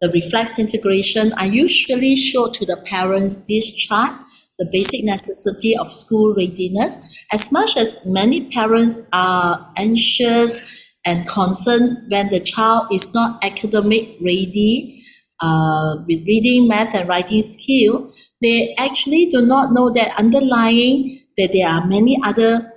the reflex integration, I usually show to the parents this chart, the basic necessity of school readiness. As much as many parents are anxious and concerned when the child is not academic ready with reading, math, and writing skill, they actually do not know that underlying that there are many other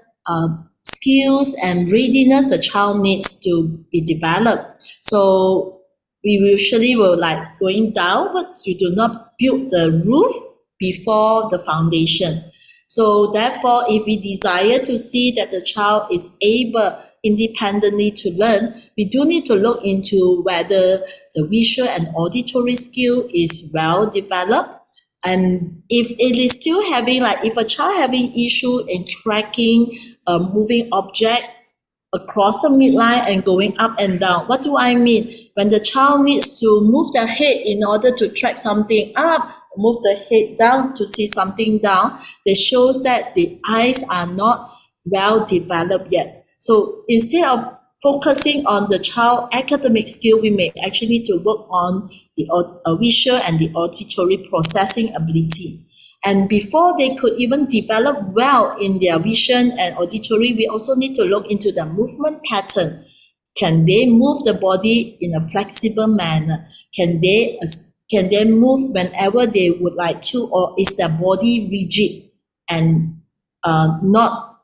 skills and readiness the child needs to be developed. So we usually will like going down, but you do not build the roof before the foundation. So therefore, if we desire to see that the child is able independently to learn, we do need to look into whether the visual and auditory skill is well developed. And if it is still having, like if a child having issue in tracking a moving object across the midline and going up and down. What do I mean? When the child needs to move the head in order to track something up, move the head down to see something down, that shows that the eyes are not well developed yet. So instead of focusing on the child academic skill, we may actually need to work on the visual and the auditory processing ability. And before they could even develop well in their vision and auditory, we also need to look into the movement pattern. Can they move the body in a flexible manner? Can they move whenever they would like to, or is their body rigid and not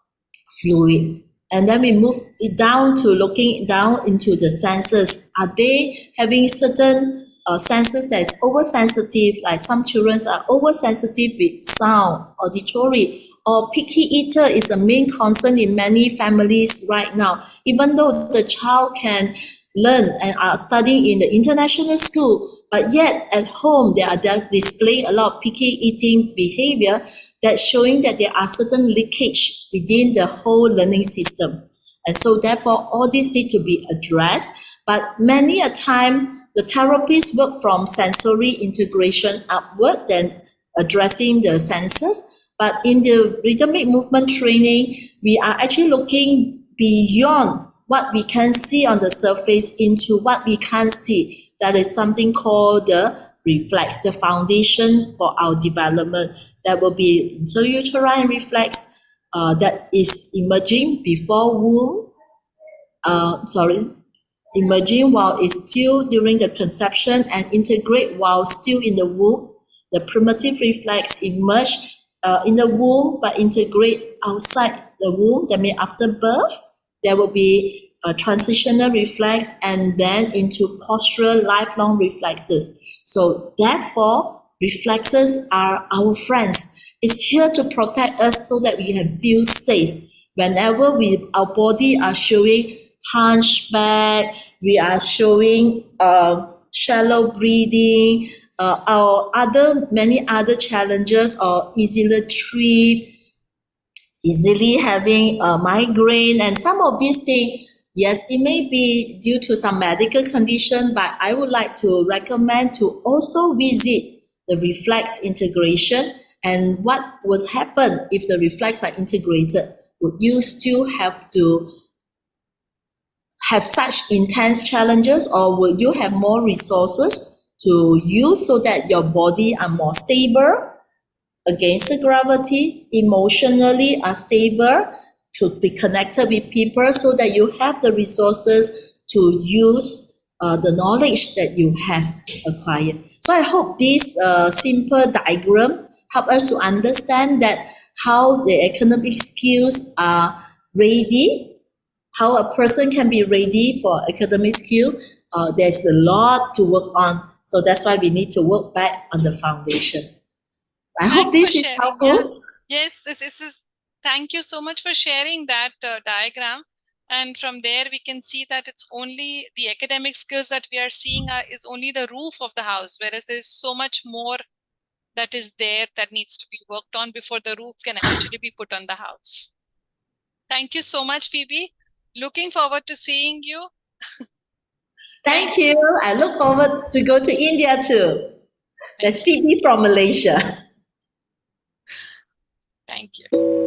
fluid? And then we move it down to looking down into the senses. Are they having certain senses that is oversensitive, like some children are oversensitive with sound, auditory, or picky eater is a main concern in many families right now. Even though the child can learn and are studying in the international school, but yet at home they are displaying a lot of picky eating behavior that's showing that there are certain leakage within the whole learning system. And so therefore all these need to be addressed, but many a time the therapists work from sensory integration upward than addressing the senses. But in the rhythmic movement training, we are actually looking beyond what we can see on the surface into what we can't see. That is something called the reflex, the foundation for our development. That will be intrauterine reflex that is emerging before womb. Emerging while it's still during the conception and integrate while still in the womb. The primitive reflex emerge in the womb but integrate outside the womb. That means after birth, there will be a transitional reflex and then into postural lifelong reflexes. So therefore, reflexes are our friends. It's here to protect us so that we can feel safe. Whenever our body are showing hunchback, we are showing shallow breathing, or many other challenges, or easily trip, easily having a migraine, and some of these things, yes, it may be due to some medical condition, but I would like to recommend to also visit the reflex integration. And what would happen if the reflex are integrated? Would you still have to have such intense challenges, or will you have more resources to use so that your body are more stable against the gravity, emotionally are stable to be connected with people so that you have the resources to use the knowledge that you have acquired. So I hope this simple diagram help us to understand that how the academic skills are ready, how a person can be ready for academic skill. There's a lot to work on. So that's why we need to work back on the foundation. I hope this is helpful. Yes, this is. Thank you so much for sharing that diagram. And from there, we can see that it's only the academic skills that we are seeing is only the roof of the house, whereas there's so much more that is there that needs to be worked on before the roof can actually be put on the house. Thank you so much, Phoebe. Looking forward to seeing you. Thank you. I look forward to go to India too. That's Phoebe from Malaysia. Thank you.